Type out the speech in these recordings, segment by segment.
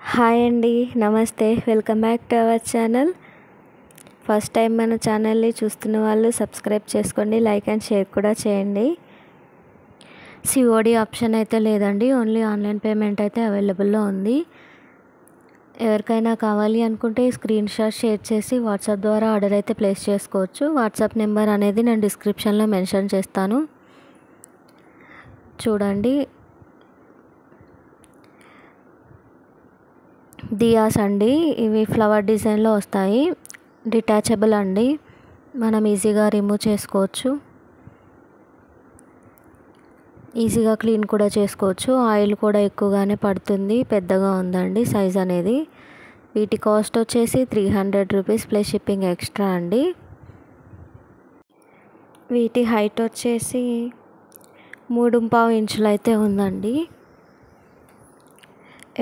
Hi అండి, నమస్తే. Welcome back to our channel. First time మన ఛానల్ని చూస్తున్న వాళ్ళు సబ్స్క్రైబ్ చేసుకోండి, లైక్ అండ్ షేర్ కూడా చేయండి. సిఓడి ఆప్షన్ అయితే లేదండి, ఓన్లీ ఆన్లైన్ పేమెంట్ అయితే అవైలబుల్లో ఉంది. ఎవరికైనా కావాలి అనుకుంటే స్క్రీన్ షాట్ షేర్ చేసి వాట్సాప్ ద్వారా ఆర్డర్ అయితే ప్లేస్ చేసుకోవచ్చు. వాట్సాప్ నెంబర్ అనేది నేను డిస్క్రిప్షన్లో మెన్షన్ చేస్తాను, చూడండి. దియాస్ అండి, ఇవి ఫ్లవర్ డిజైన్లో వస్తాయి. డిటాచబుల్ అండి, మనం ఈజీగా రిమూవ్ చేసుకోవచ్చు, ఈజీగా క్లీన్ కూడా చేసుకోవచ్చు. ఆయిల్ కూడా ఎక్కువగానే పడుతుంది, పెద్దగా ఉందండి సైజ్ అనేది. వీటి కాస్ట్ వచ్చేసి 300 రూపీస్ ప్లస్ షిప్పింగ్ ఎక్స్ట్రా అండి. వీటి హైట్ వచ్చేసి 3.5 ఇంచులు అయితే ఉందండి.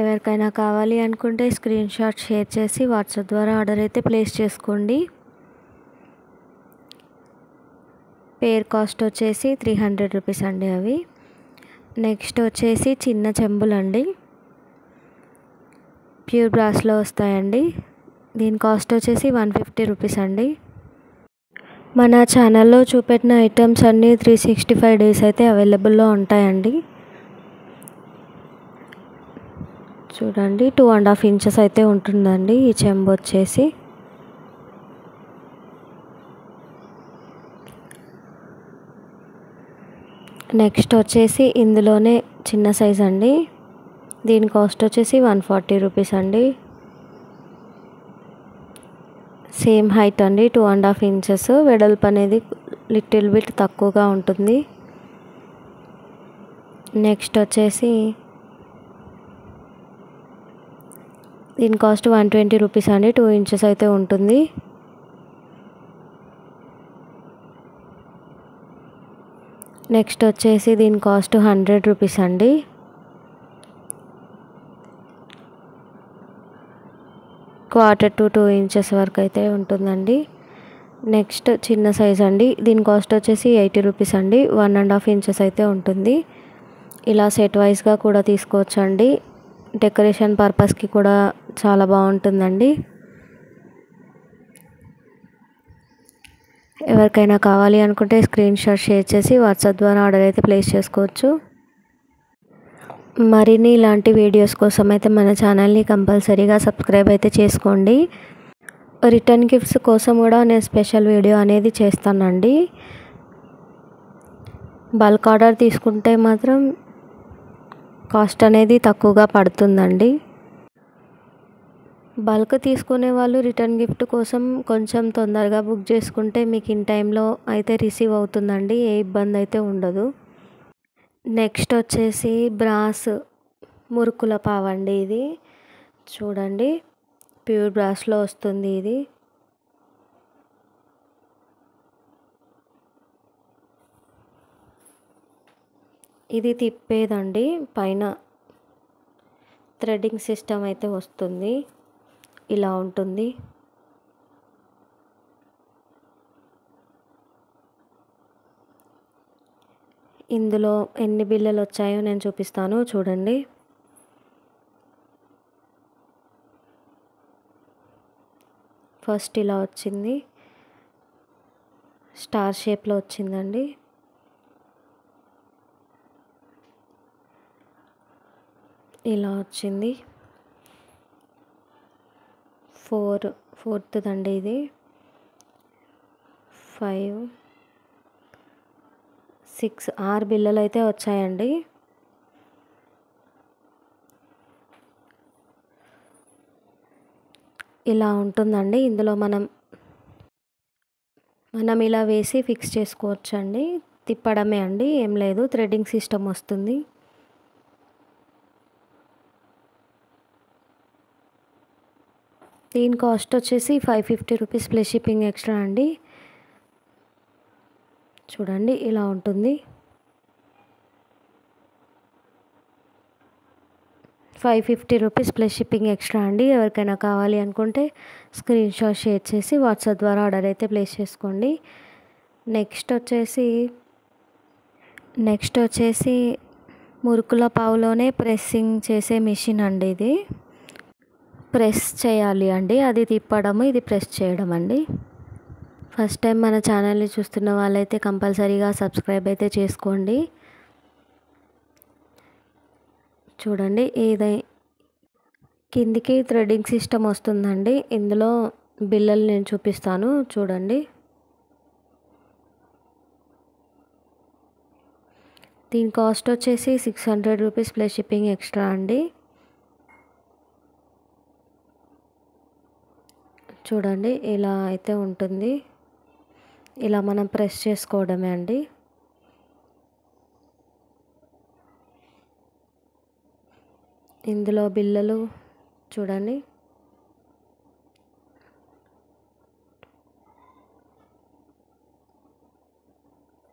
ఎవరికైనా కావాలి అనుకుంటే స్క్రీన్ షాట్ షేర్ చేసి వాట్సాప్ ద్వారా ఆర్డర్ అయితే ప్లేస్ చేసుకోండి. పేర్ కాస్ట్ వచ్చేసి 300 రూపీస్ అండి అవి. నెక్స్ట్ వచ్చేసి చిన్న చెంబులు అండి, ప్యూర్ బ్రాస్లో వస్తాయండి. దీని కాస్ట్ వచ్చేసి 150 రూపీస్ అండి. మన ఛానల్లో చూపెట్టిన ఐటమ్స్ అన్నీ 365 డేస్ అయితే అవైలబుల్లో ఉంటాయండి. చూడండి, 2.5 ఇంచెస్ అయితే ఉంటుందండి ఈ చెంబు వచ్చేసి. నెక్స్ట్ వచ్చేసి ఇందులోనే చిన్న సైజ్ అండి, దీని కాస్ట్ వచ్చేసి 140 రూపీస్ అండి. సేమ్ హైట్ అండి, 2.5 ఇంచెస్. వెడల్పు అనేది లిటిల్ బిట్ తక్కువగా ఉంటుంది. నెక్స్ట్ వచ్చేసి దీని కాస్ట్ 120 రూపీస్ అండి, 2 ఇంచెస్ అయితే ఉంటుంది. నెక్స్ట్ వచ్చేసి దీని కాస్ట్ 100 రూపీస్ అండి. క్వార్టర్ టు 2 ఇంచెస్ వరకు అయితే ఉంటుందండి. నెక్స్ట్ చిన్న సైజ్ అండి, దీని కాస్ట్ వచ్చేసి 80 రూపీస్ అండి. 1.5 ఇంచెస్ అయితే ఉంటుంది. ఇలా సెట్ వైజ్గా కూడా తీసుకోవచ్చు అండి, డెకరేషన్ పర్పస్కి కూడా చాలా బాగుంటుందండి. ఎవరికైనా కావాలి అనుకుంటే స్క్రీన్ షాట్ షేర్ చేసి వాట్సాప్ ద్వారా ఆర్డర్ అయితే ప్లేస్ చేసుకోవచ్చు. మరిన్ని ఇలాంటి వీడియోస్ కోసం అయితే మన ఛానల్ని కంపల్సరీగా సబ్స్క్రైబ్ అయితే చేసుకోండి. రిటర్న్ గిఫ్ట్స్ కోసం కూడా నేను స్పెషల్ వీడియో అనేది చేస్తానండి. బల్క్ ఆర్డర్ తీసుకుంటే మాత్రం కాస్ట్ అనేది తక్కువగా పడుతుందండి. బల్క్ తీసుకునే వాళ్ళు రిటర్న్ గిఫ్ట్ కోసం కొంచెం తొందరగా బుక్ చేసుకుంటే మీకు ఇన్ టైంలో అయితే రిసీవ్ అవుతుందండి, ఏ ఇబ్బంది అయితే ఉండదు. నెక్స్ట్ వచ్చేసి బ్రాస్ మురుకుల పావండి, ఇది చూడండి, ప్యూర్ బ్రాస్లో వస్తుంది. ఇది తిప్పేదండి, పైన థ్రెడ్డింగ్ సిస్టమ్ అయితే వస్తుంది, ఇలా ఉంటుంది. ఇందులో ఎన్ని బిళ్ళలు వచ్చాయో నేను చూపిస్తాను, చూడండి. ఫస్ట్ ఇలా వచ్చింది, స్టార్ షేప్లో వచ్చిందండి. ఇలా వచ్చింది. ఫోర్త్ అండి ఇది. 5, 6, 6 బిళ్ళలు అయితే వచ్చాయండి. ఇలా ఉంటుందండి. ఇందులో మనం ఇలా వేసి ఫిక్స్ చేసుకోవచ్చు అండి, తిప్పడమే అండి, ఏం లేదు. థ్రెడ్డింగ్ సిస్టమ్ వస్తుంది. దీని కాస్ట్ వచ్చేసి 550 రూపీస్ ప్లస్ షిప్పింగ్ ఎక్స్ట్రా అండి. చూడండి, ఇలా ఉంటుంది. 550 రూపీస్ ప్లస్ షిప్పింగ్ ఎక్స్ట్రా అండి. ఎవరికైనా కావాలి అనుకుంటే స్క్రీన్ షాట్ షేర్ చేసి వాట్సాప్ ద్వారా ఆర్డర్ అయితే ప్లేస్ చేసుకోండి. నెక్స్ట్ వచ్చేసి మురుకుల పావులోనే ప్రెస్సింగ్ చేసే మిషన్ అండి ఇది. ప్రెస్ చేయాలి అండి. అది తిప్పడము, ఇది ప్రెస్ చేయడం అండి. ఫస్ట్ టైం మన ఛానల్ని చూస్తున్న వాళ్ళైతే కంపల్సరీగా సబ్స్క్రైబ్ అయితే చేసుకోండి. చూడండి, కిందికి థ్రెడ్డింగ్ సిస్టమ్ వస్తుందండి. ఇందులో బిల్లలు నేను చూపిస్తాను చూడండి. దీని కాస్ట్ వచ్చేసి 600 రూపీస్ ప్లస్ షిప్పింగ్ ఎక్స్ట్రా అండి. చూడండి, ఇలా అయితే ఉంటుంది. ఇలా మనం ప్రెస్ చేసుకోవడమే అండి. ఇందులో బిల్లలు చూడండి,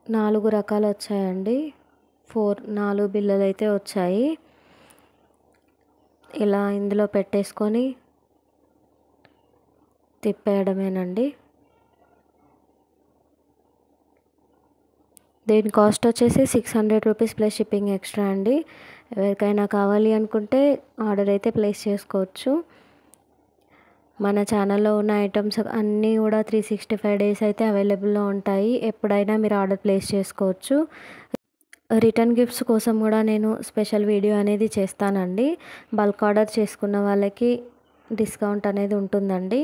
నాలుగు రకాలు వచ్చాయండి. 4 బిల్లలు అయితే వచ్చాయి. ఇలా ఇందులో పెట్టేసుకొని తిప్పేయడమేనండి. దీని కాస్ట్ వచ్చేసి 600 రూపీస్ ప్లస్ షిప్పింగ్ ఎక్స్ట్రా అండి. ఎవరికైనా కావాలి అనుకుంటే ఆర్డర్ అయితే ప్లేస్ చేసుకోవచ్చు. మన ఛానల్లో ఉన్న ఐటమ్స్ అన్నీ కూడా 365 డేస్ అయితే అవైలబుల్లో ఉంటాయి. ఎప్పుడైనా మీరు ఆర్డర్ ప్లేస్ చేసుకోవచ్చు. రిటర్న్ గిఫ్ట్స్ కోసం కూడా నేను స్పెషల్ వీడియో అనేది చేస్తానండి. బల్క్ ఆర్డర్ చేసుకున్న వాళ్ళకి డిస్కౌంట్ అనేది ఉంటుందండి.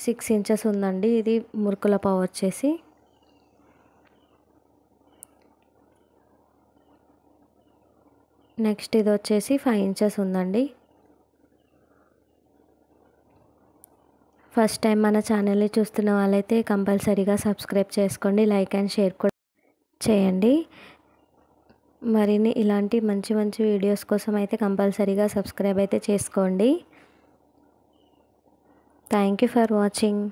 6 ఇంచెస్ ఉందండి ఇది మురుకుల పావు వచ్చేసి. నెక్స్ట్ ఇది వచ్చేసి 5 ఇంచెస్ ఉందండి. ఫస్ట్ టైం మన ఛానల్ని చూస్తున్న వాళ్ళైతే కంపల్సరీగా సబ్స్క్రైబ్ చేసుకోండి, లైక్ అండ్ షేర్ కూడా చేయండి. మరిన్ని ఇలాంటి మంచి మంచి వీడియోస్ కోసం అయితే కంపల్సరీగా సబ్స్క్రైబ్ అయితే చేసుకోండి. Thank you for watching.